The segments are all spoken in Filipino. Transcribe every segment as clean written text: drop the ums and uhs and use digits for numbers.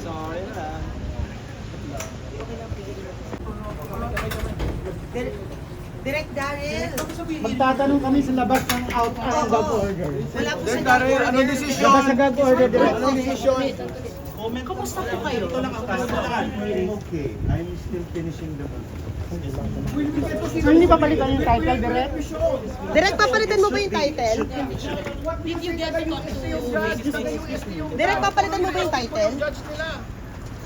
Sorry na. Direct Daryl. Magtatanong kami sa labas ng out ang gag order. Wala po Then, sa Daryl, anong Labas desisyon? sa gag order direct. Anong desisyon? Kumusta po kayo? Okay, I'm still finishing the book. So hindi pa palitan yung title direct? Direct, papalitan mo ba yung title? Did you get to talk to Direct, papalitan mo ba yung title?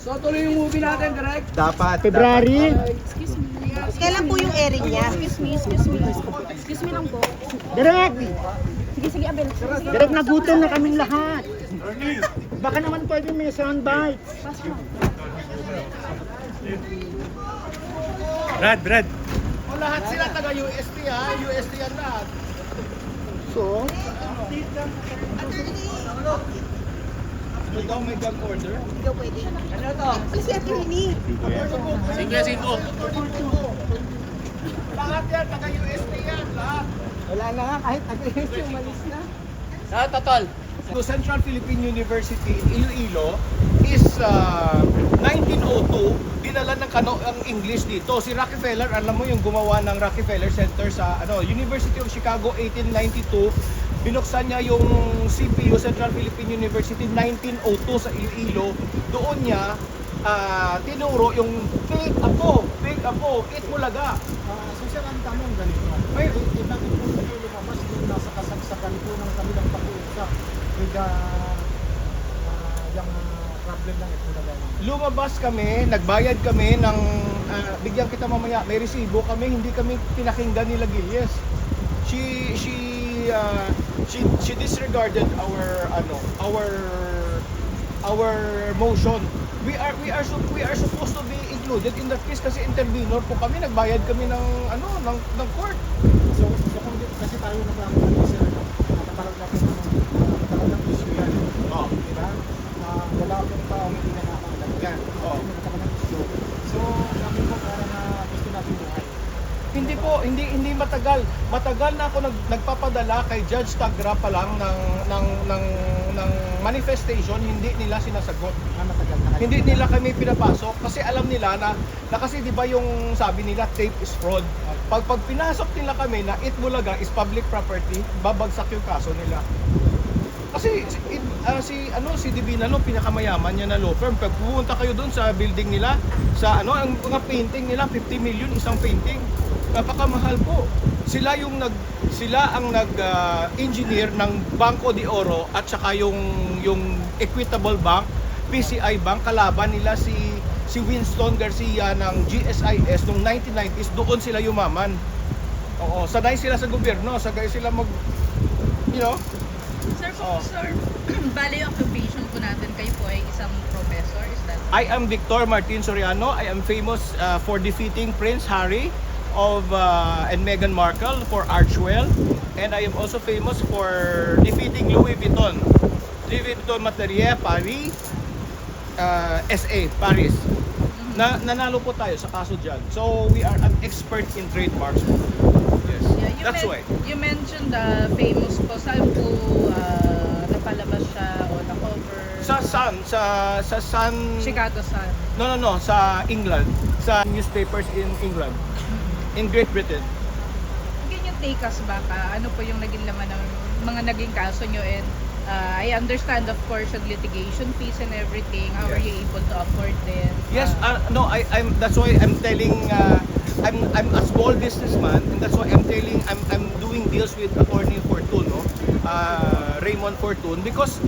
So, tuloy yung movie natin, direct? Dapat. February. Excuse me. Kailan po yung airing niya? Excuse me. Excuse me lang po. Direct. Sige, Abel. Sige. Direct nagutom na kaming lahat. Baka naman pwede may sound bites. Pasok. Brad. O, lahat sila taga-UST ha? UST yan lahat. So, Ikaw may gag order? Hindi ko pwede. Ano to? Ano si attorney? Lahat yan, taga-UST yan, lahat. Wala na nga, kahit attorney umalis na. Total. So, Central Philippine University in Iloilo is 1902, dinala ng ang English dito. Si Rockefeller, alam mo yung gumawa ng Rockefeller Center sa University of Chicago 1892. Binuksan niya yung CPU, Central Philippine University, 1902 sa Iloilo. Doon niya tinuro yung Big Apo, Eat Bulaga. social ang tanong ganito. Ay, Bakit po kayo lumabas kung nasa kasagsagan po ng kanilang pag-uusap with yung problem ng ito na gano'n? lumabas kami, nagbayad kami ng bigyan kita mamaya, may resibo kami, hindi kami pinakinggan nila Gilles. She disregarded our motion. We are supposed to be included in that case kasi intervenor po kami, nagbayad kami ng court. So kung kasi tayo nagkakaroon sir, nakakaroon natin ng issue yan. Oh. Diba? Wala akong tao hindi na nakakalagan. Oh. Nagkakaroon ng issue. So, kami po para na gusto natin buhay. Hindi po, hindi matagal. Matagal na ako nagpapadala kay Judge Tagra pa lang ng manifestation, hindi nila sinasagot. Matagal na kayo. Hindi nila kami pinapasok kasi alam nila na kasi 'di ba yung sabi nila tape is fraud. Pag pinasok nila kami na Eat Bulaga is public property, babagsak yung kaso nila. Kasi si Divina Law, pinakamayaman niya na law firm. Pag pumunta kayo doon sa building nila, sa ang mga painting nila, 50 million isang painting. Napakamahal po. Sila ang nag-engineer ng Banco de Oro at saka yung Equitable Bank, PCI Bank, kalaban nila si Winston Garcia ng GSIS noong 1990s, doon sila yumaman. Oo, sanay sila sa gobyerno, sanay sila Sir, sir, bali yung occupation po natin, kayo po ay isang professor, is that? I am Victor Martin Soriano. I am famous for defeating Prince Harry and Meghan Markle for Archwell, and I am also famous for defeating Louis Vuitton Materiel Paris, SA Paris. Nanalo po tayo sa kaso dyan. So we are an expert in trademarks. Yes. Yeah, That's why. You mentioned the famous po, saan po napalabas siya o na-cover? Sa Sun. Chicago Sun. No, sa England, sa newspapers in England, in Great Britain. Can you take us back? Ano po yung naging laman ng mga naging kaso nyo? And I understand, of course, yung litigation fees and everything. How are you able to afford them? Yes, no, I'm. That's why I'm telling. I'm a small businessman, and that's why I'm doing deals with Attorney Fortun, no, Raymond Fortun, because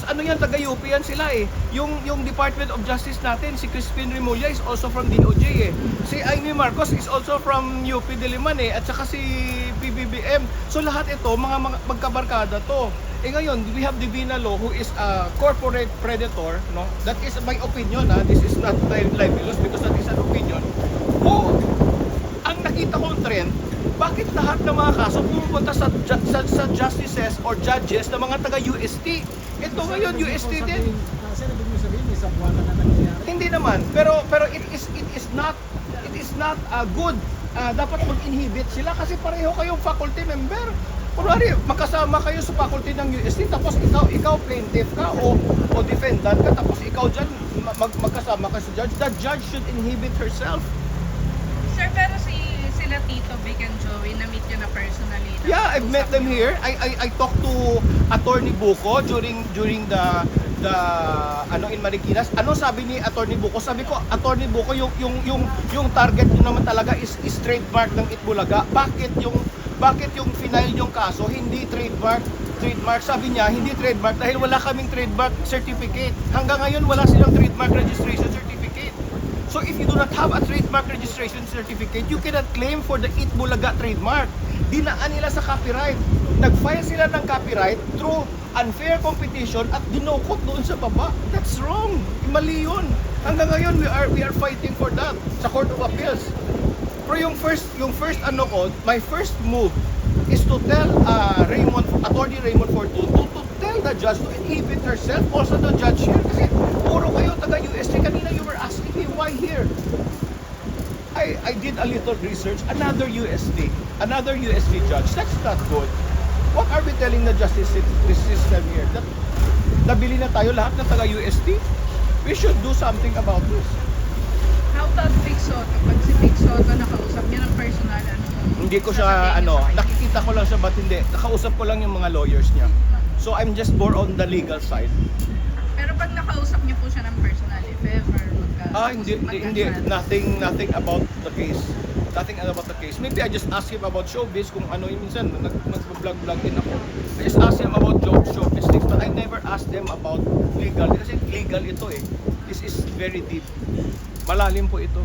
ano yan, taga-UP yan sila eh. Yung Department of Justice natin, si Crispin Remulla is also from DOJ eh. Si Amy Marcos is also from UP Diliman eh, at saka si PBBM. So lahat ito, mga magkabarkada to. Eh ngayon, we have Divina Law who is a corporate predator, no? That is my opinion, ha? This is not libelous because that is an opinion. Ang nakita kong trend, bakit lahat ng mga kaso pumupunta sa justices or judges na mga taga-UST? Ito ngayon, UST din. Sir, ibig mo sabihin, isang buwan na nangyayari. Hindi naman, pero it is not good. Dapat mag-inhibit sila kasi pareho kayong faculty member. Kunwari, magkasama kayo sa faculty ng UST, tapos ikaw plaintiff ka o defendant ka, tapos ikaw dyan magkasama ka sa judge. The judge should inhibit herself. Sir, pero sila Tito Vic and Joey, na-meet nyo na personally? Yeah, I've met them here. I talked to Attorney Buko during the in Marikina. Ano sabi ni Attorney Buko? Sabi ko, Attorney Buko, yung target niyo naman talaga is trademark ng Itbulaga. Bakit yung final yung kaso hindi trademark? Sabi niya, hindi trademark dahil wala kaming trademark certificate. Hanggang ngayon wala silang trademark registration certificate. So if you do not have a trademark registration certificate, you cannot claim for the Itbulaga trademark. Dinaan nila sa copyright. Nag-file sila ng copyright through unfair competition at dinukot doon sa baba. That's wrong. Mali yun. Hanggang ngayon we are fighting for that sa Court of Appeals. Pero yung first my first move is to tell Attorney Raymond Fortun to tell the judge to inhibit herself, also the judge here. Kasi puro kayo taga-UST. Kanina you were asking me why here. I did a little research. Another UST judge. That's not good. What are we telling the justice system here? That nabili na tayo lahat ng taga-UST? We should do something about this. How about Vic Soto? Pag si Vic Soto nakausap niya ng personal, Hindi ko siya, nakikita ko lang siya, but hindi. Nakausap ko lang yung mga lawyers niya. So I'm just more on the legal side. Pero pag nakausap niyo po siya ng personal, if ever, Hindi. Nothing about the case. Nothing about the case. Maybe I just ask him about showbiz kung ano yung minsan nag-vlog din ako. I just ask him about showbiz things, but I never ask them about legal. Kasi legal ito eh. This is very deep. Malalim po ito.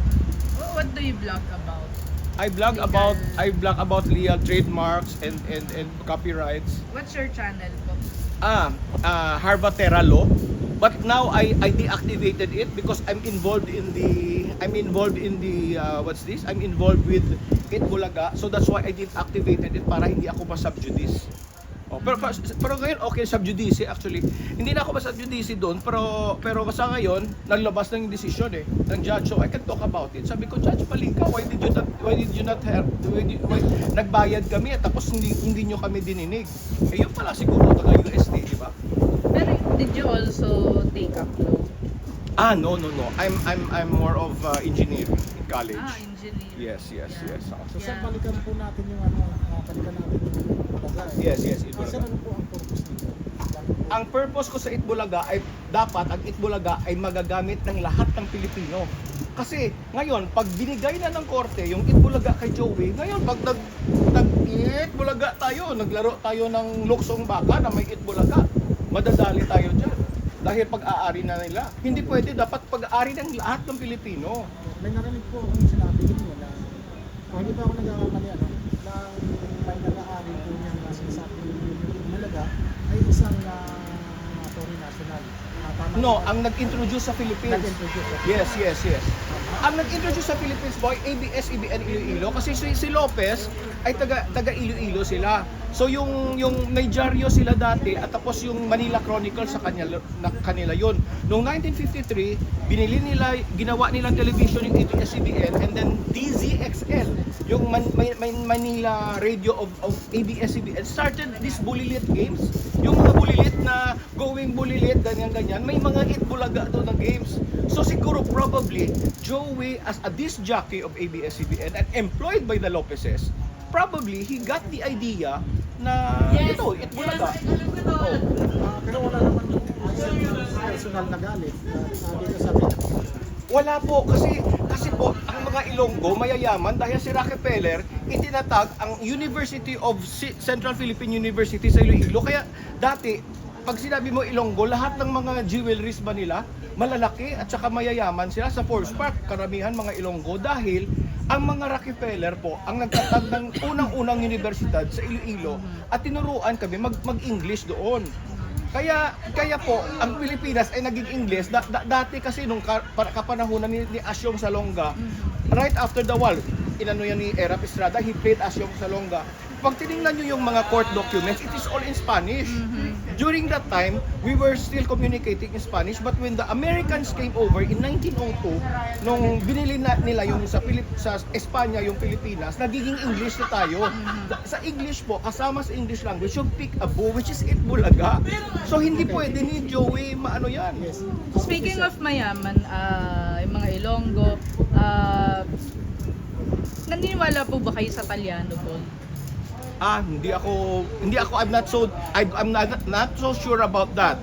What do you vlog about? I vlog about legal trademarks and copyrights. What's your channel po? Harbatera Law. But now I deactivated it because I'm involved in the I'm involved with Itbulaga, so that's why I deactivated it para hindi ako ma-subjudice. Pero ngayon okay subjudice actually. Hindi na ako ma-subjudice doon, pero basta ngayon naglabas ng desisyon ng judge, so I can talk about it. Sabi ko, Judge, mali ka. Why did you not have nagbayad kami tapos hindi nyo kami dininig. Yun pala siguro taga UST, di ba? Pero did you also take up law? No. I'm more of engineering in college. Engineering. Yes. So sir, Yeah. balikan po natin yung balikan natin yung Itbulaga. Yes, Sir, Itbulaga. ano po ang purpose nito? Ang purpose ko sa Itbulaga ay dapat ang Itbulaga ay magagamit ng lahat ng Pilipino. Kasi ngayon, pag binigay na ng korte yung Itbulaga kay Joey, ngayon pag nag-Itbulaga tayo, naglaro tayo ng luksong baka na may Itbulaga, madadali tayo dyan. Dahil pag-aari na nila. Hindi pwede, dapat pag-aari ng lahat ng Pilipino. May narinig po akong sinabi ninyo na hindi pa ako nagkakamali na may nag-aari po niya na sinasabi yung Itbulaga ay isang Tory national. Tama No, ba? ang nag-introduce sa Philippines. Nag-introduce. Yes. Ang nag-introduce sa Philippines, boy, ABS-CBN Iloilo, kasi si Lopez ay taga Iloilo sila. So yung may dyaryo sila dati at tapos yung Manila Chronicle sa kanila yun. Noong 1953, ginawa nilang television yung ABS-CBN, and then DZXL, yung Manila radio of ABS-CBN started this bulilit games. Yung mga bulilit na going bulilit, ganyan, may mga Itbulaga doon ng games. So siguro probably Joey as a disc jockey of ABS-CBN and employed by the Lopezes, probably he got the idea na ito, Itbulaga. Pero wala naman yung personal na galit dito sa Pilipinas. Wala po kasi po ang mga Ilonggo mayayaman dahil si Rockefeller itinatag ang University of Central Philippine University sa Iloilo. Kaya dati pag sinabi mo Ilonggo, lahat ng mga jewelries ba nila malalaki at saka mayayaman sila sa Forest Park. Karamihan mga Ilonggo dahil ang mga Rockefeller po ang nagtatag ng unang-unang universidad sa Iloilo at tinuruan kami mag-English doon. Kaya po ang Pilipinas ay naging English dati kasi nung kapanahunan ni Asyong Salonga, right after the war, inano yan ni Erap Estrada, he played Asyong Salonga. pag tinignan nyo yung mga court documents, it is all in Spanish. During that time, we were still communicating in Spanish, but when the Americans came over in 1902, nung binili nila yung sa Espanya, yung Pilipinas, nagiging English na tayo. Sa English po, kasama sa English language, yung Peekaboo, which is Itbulaga. So hindi pwede ni Joey maano yan. Yes. Speaking of mayaman, yung mga Ilonggo, naniniwala po ba kayo sa Talyano po? Hindi ako I'm not so sure about that.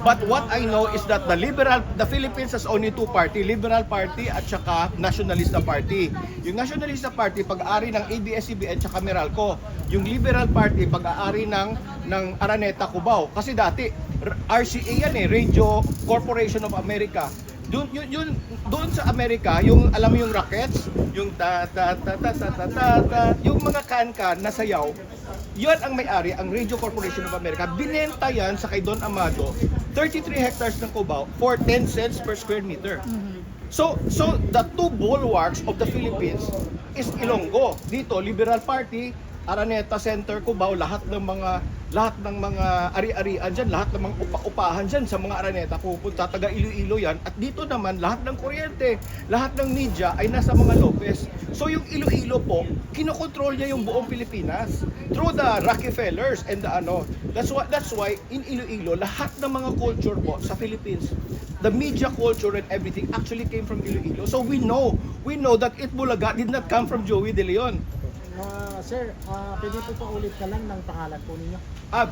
But what I know is that the Philippines has only two party, Liberal Party at saka Nationalista Party. Yung Nationalista Party pag-aari ng ABS-CBN at saka Meralco. Yung Liberal Party pag-aari ng Araneta, Cubao. Kasi dati RCA yan Radio Corporation of America. Doon sa Amerika, yung alam mo yung Rockets, yung yung mga kan-kan na sayaw, yun ang may-ari, ang Radio Corporation of America. Binenta yan sa kay Don Amado, 33 hectares ng Cubao for 10 cents per square meter. So the two bulwarks of the Philippines is Ilonggo. Dito, Liberal Party, Araneta Center, Cubao, lahat ng mga ari-arian dyan, lahat ng mga upahan dyan sa mga Araneta pupunta, taga Iloilo yan. At dito naman, lahat ng kuryente, lahat ng media ay nasa mga Lopez. So yung Iloilo po, kinokontrol niya yung buong Pilipinas through the Rockefellers and the ano. That's why in Iloilo, lahat ng mga culture po sa Philippines, the media culture and everything actually came from Iloilo. So we know that Itbulaga did not come from Joey De Leon. Sir, pwede po pa ulit ka lang ng pangalan po ninyo.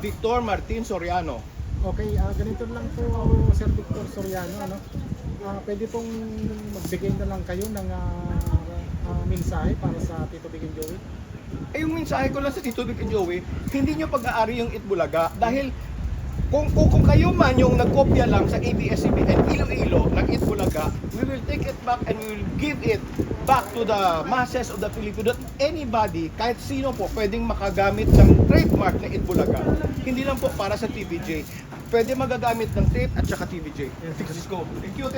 Victor Martin Soriano. Okay, ganito lang po, Sir Victor Soriano, ano? Pwede pong magbigay na lang kayo ng mensahe para sa Tito Big and Joey. Yung mensahe ko lang sa Tito Vic and Joey, hindi nyo pag-aari yung Itbulaga dahil kung kayo man yung nagkopya lang sa ABS-CBN Iloilo ng Itbulaga, we will take it back and we will give it back to the masses of the Philippines. That anybody, kahit sino po, pwedeng makagamit ng trademark na Itbulaga. Hindi lang po para sa TVJ. Pwede magagamit ng tape at saka TVJ. Let's go. Thank you.